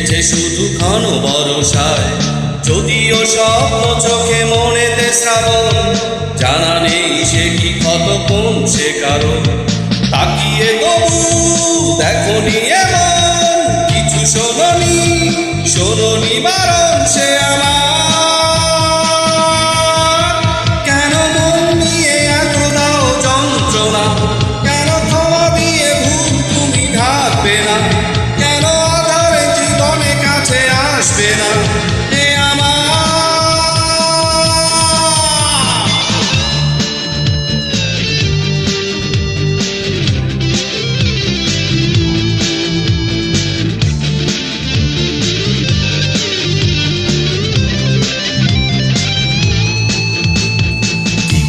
ভিজেছে শুধু ঘন বরষায়, যদিও স্বপ্ন চোখে মনেতে শ্রাবণ, জানা নেই সে কি ক্ষত কোন সে কারণ। তাকিয়ে তবু দেখনি এমন কিছু শোনি, শোনি বারণ সে আমার। কেন মন নিয়ে এত দাও যন্ত্রণা, কেন ক্ষমা দিয়ে ভুল তুমি ঢাকবে না, কেন আধারে জীবনে কাছে আসবে না এ আমার।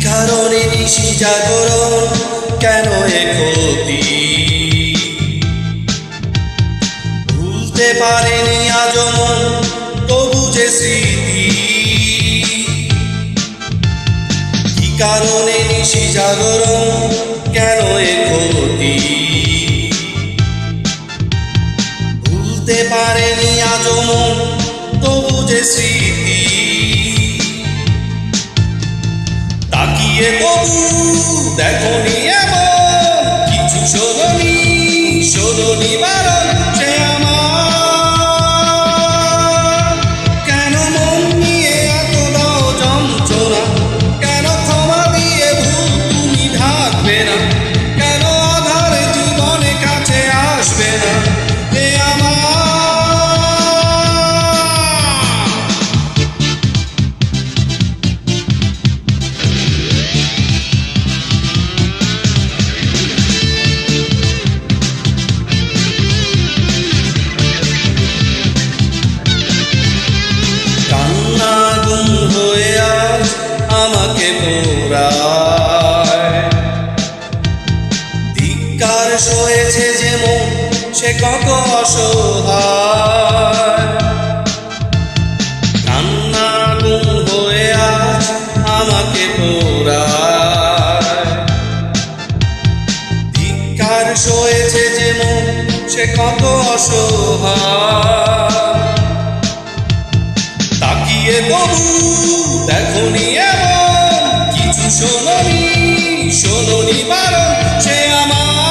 কারণে নিশি জাগরণ, কেন এ ক্ষতি ভুলতে পারেনি আজ মন, তবু যে স্মৃতি। কি কারণে নিশি জাগরণ, কেন এ ক্ষতি ভুলতে পারেনি আজ মন, তবু যে স্মৃতি। তাকিয়ে তবু দেখনি এমন কিছু শোনি, শোনি বারণ সে আমার। কেন মন নিয়ে এত দাও যন্ত্রণা, কেন ক্ষমা দিয়ে ভুল তুমি ঢাকবে না, কেন আধারে জীবনে কাছে আসবে না এ আমার। কান্না গুম হয়ে আজ আমাকে পোড়ায়, ধিক্কার সয়েছে যে মন সে কত অসহায়। কান্না গুম হয়ে আজ আমাকে পোড়ায়, ধিক্কার সয়েছে যে মন সে কত অসহায়। তাকিয়ে তবু দেখনি এমন কিছু শোনি বারণ সে আমার।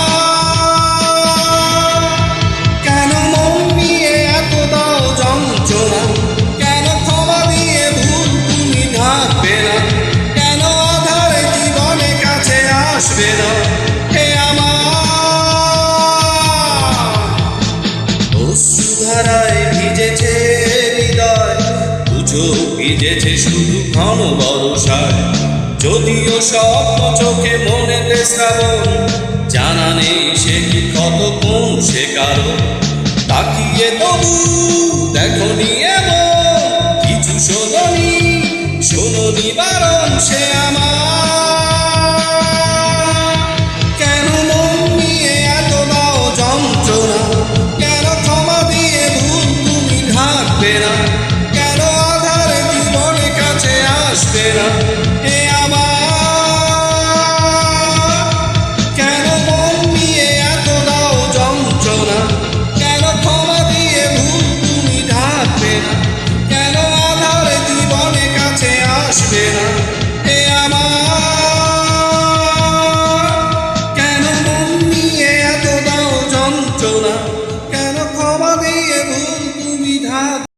কেন মন নিয়ে এত দাও যন্ত্রণা, কেন ক্ষমা দিয়ে ভুল তুমি ঢাকবে না, কেন আধারে জীবনে কাছে আসবে না হে আমার। অশ্রুধারায় ভিজেছে হৃদয়, চোখ ভিজেছে শুধু ঘন বরষায়, যদিও স্বপ্ন চোখে মনেতে শ্রাবণ, জানা নেই সে কি ক্ষত কোন সে কারণ। তাকিয়ে তবু দেখনি এমন কিছু শোনি, শোনি বারণ সে